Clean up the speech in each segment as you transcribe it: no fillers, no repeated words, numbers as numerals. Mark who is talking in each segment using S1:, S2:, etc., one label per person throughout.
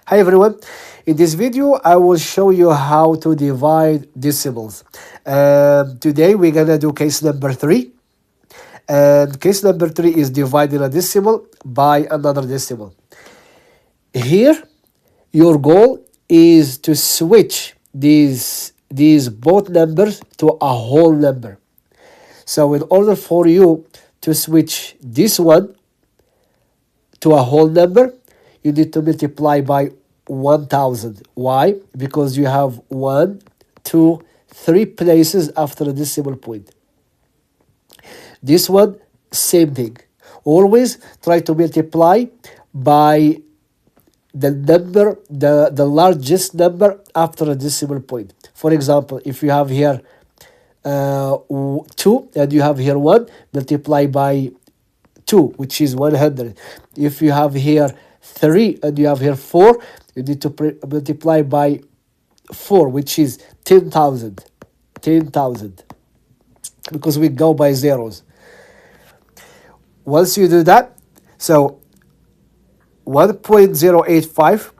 S1: Hi everyone, in this video I will show you how to divide decimals. Today we're gonna do case number 3, and case number 3 is dividing a decimal by another decimal. Here your goal is to switch these both numbers to a whole number. So in order for you to switch this one to a whole number, you need to multiply by 1000. Why? Because you have 1, 2, 3 places after a decimal point. This one, same thing. Always try to multiply by the number, the largest number after a decimal point. For example, if you have here 2 and you have here 1, multiply by 2, which is 100. If you have here 3 and you have here 4, you need to multiply by 4, which is 10,000. 10,000. Because we go by zeros. Once you do that, so 1.085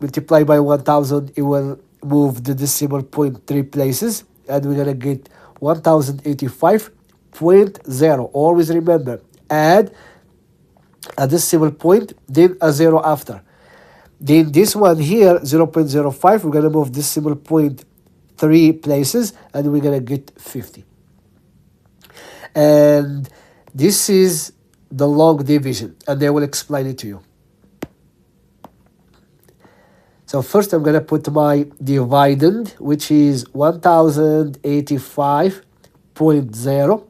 S1: multiplied by 1000, it will move the decimal point 3 places, and we're gonna get 1085.0. Always remember, add a decimal point, then a 0 after. Then this one here, 0.05, we're gonna move decimal point 3 places, and we're gonna get 50. And this is the long division, and I will explain it to you. So first I'm gonna put my dividend, which is 1085.0.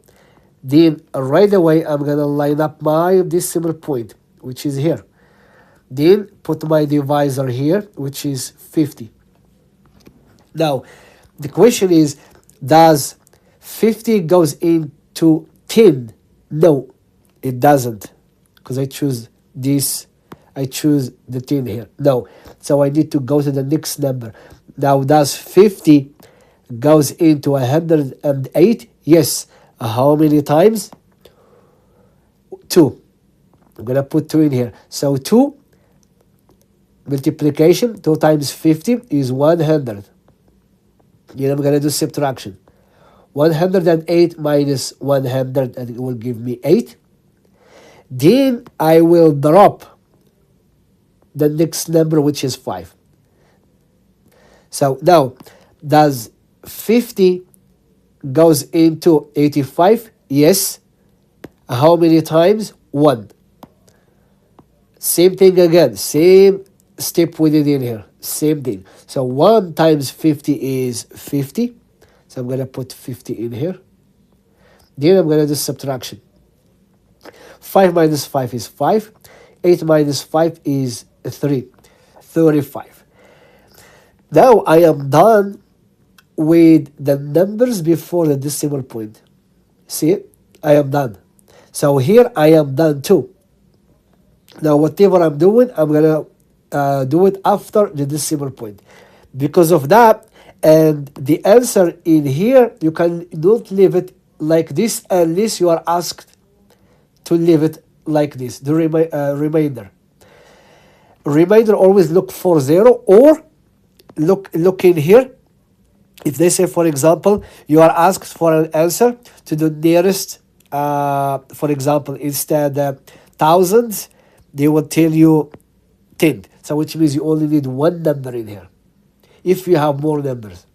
S1: Then right away I'm gonna line up my decimal point, which is here. Then put my divisor here, which is 50. Now the question is, does 50 goes into 10? No, it doesn't, because I choose this. I choose the 10 here. No, so I need to go to the next number. Now, does 50 goes into 108? Yes. How many times? 2. I'm gonna put 2 in here. So 2 multiplication, 2 times 50 is 100. Then I'm gonna do subtraction. 108 minus 100, and it will give me 8. Then I will drop the next number, which is 5. So now, does 50 goes into 85? Yes. How many times? 1. Same thing again. Same step we did in here. Same thing. So 1 times 50 is 50. So I'm going to put 50 in here. Then I'm going to do subtraction. 5 minus 5 is 5. 8 minus 5 is 3. 35. Now I am done with the numbers before the decimal point. See, I am done. So here I am done too. Now whatever I'm doing, I'm gonna do it after the decimal point. Because of that, and the answer in here, you can not leave it like this unless you are asked to leave it like this. The remainder. Remainder, always look for 0, or look in here. If they say, for example, you are asked for an answer to the nearest, for example, instead thousands, they will tell you 10. So which means you only need 1 number in here if you have more numbers.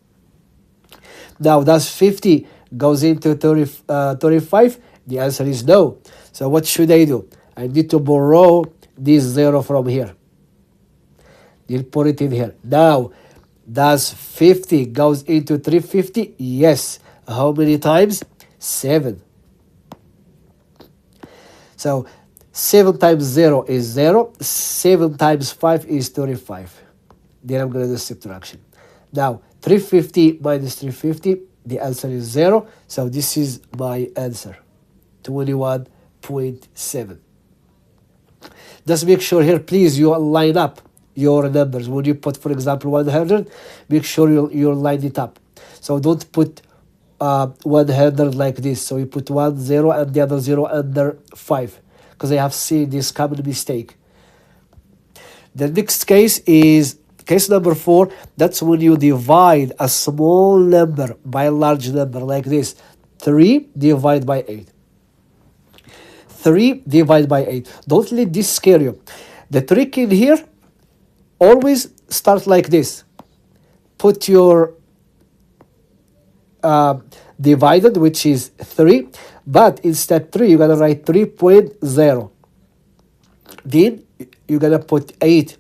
S1: Now, does 50 goes into 35? The answer is no. So what should I do? I need to borrow this 0 from here. Then put it in here. Now, does 50 goes into 350? Yes. How many times? 7. So 7 times 0 is 0. 7 times 5 is 35. Then I'm going to do subtraction. Now 350 minus 350, the answer is 0. So this is my answer, 21.7. Just make sure here, please, you line up your numbers. When you put, for example, 100, make sure you line it up. So don't put 100 like this. So you put 1 0 and the other 0 under 5, because I have seen this common mistake. The next case is case number 4. That's when you divide a small number by a large number like this. 3 divided by 8. 3 divided by 8. Don't let this scare you. The trick in here, always start like this. Put your divided, which is 3, but instead 3, you're going to write 3.0. Then you're going to put 8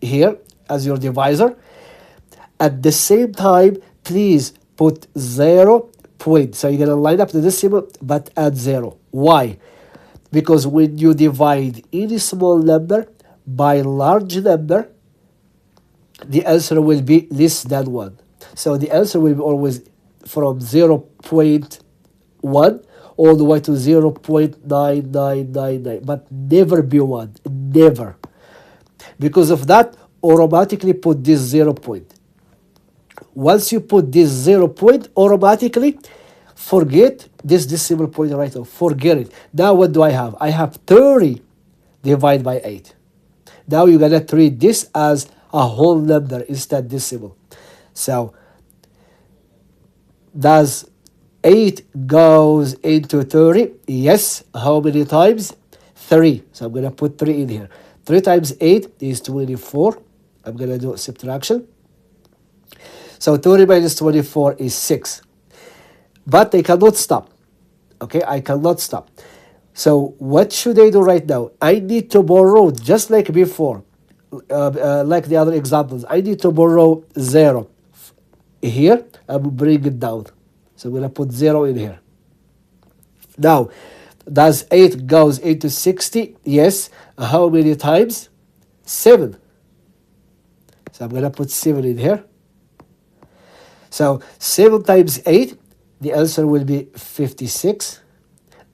S1: here as your divisor. At the same time, please put 0 point. So you're going to line up the decimal, but add 0. Why? Because when you divide any small number by large number, the answer will be less than 1. So the answer will be always from 0.1 all the way to 0.9999, but never be 1. Never. Because of that, automatically put this 0 point. Once you put this 0 point, automatically forget this decimal point right off. Forget it. Now what do I have? I have 30 divided by 8. Now you're going to treat this as a whole number instead decimal. So does 8 goes into 30? Yes. How many times? 3. So I'm going to put 3 in here. 3 times 8 is 24. I'm going to do subtraction. So 30 minus 24 is 6. But I cannot stop. Okay, I cannot stop. So what should I do right now? I need to borrow, just like before, like the other examples. I need to borrow 0 here and bring it down. So I'm going to put 0 in here. Now, does 8 goes into 60? Yes. How many times? 7. So I'm going to put 7 in here. So 7 times 8, the answer will be 56.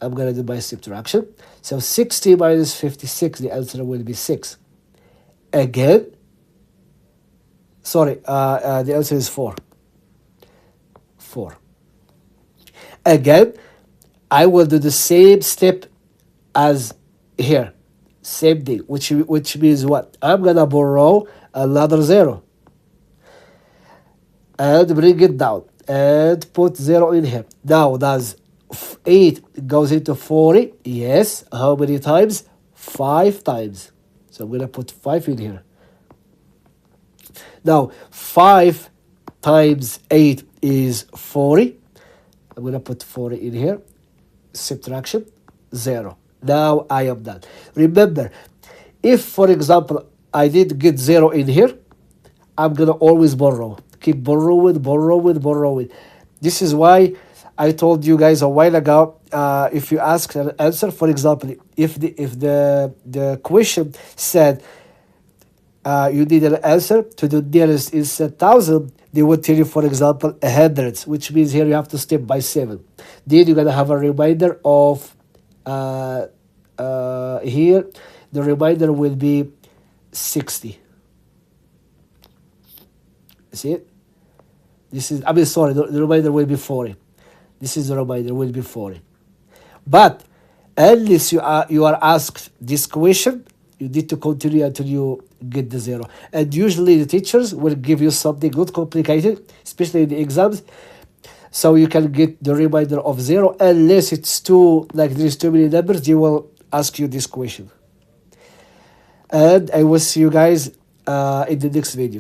S1: I'm going to do my subtraction. So 60 minus 56, the answer will be 6. Again, sorry, the answer is 4. 4. Again, I will do the same step as here. Same thing, which means what? I'm going to borrow another 0. And bring it down. And put 0 in here. Now, does 8 goes into 40? Yes. How many times? 5 times. So I'm going to put 5 in here. Now, 5 times 8 is 40. I'm going to put 40 in here. Subtraction, 0. Now I am done. Remember, if, for example, I did get 0 in here, I'm going to always borrow. Keep borrowing. This is why I told you guys a while ago, if you ask an answer, for example, if the question said you need an answer to the nearest is 1,000, they would tell you, for example, 100, which means here you have to step by 7. Then you're going to have a reminder of here, the reminder will be 60. See it? This is, the reminder will be 40. This is the reminder will be 40. But unless you are asked this question, you need to continue until you get the 0. And usually the teachers will give you something not complicated, especially in the exams, so you can get the reminder of 0. Unless it's there's too many numbers, they will ask you this question. And I will see you guys in the next video.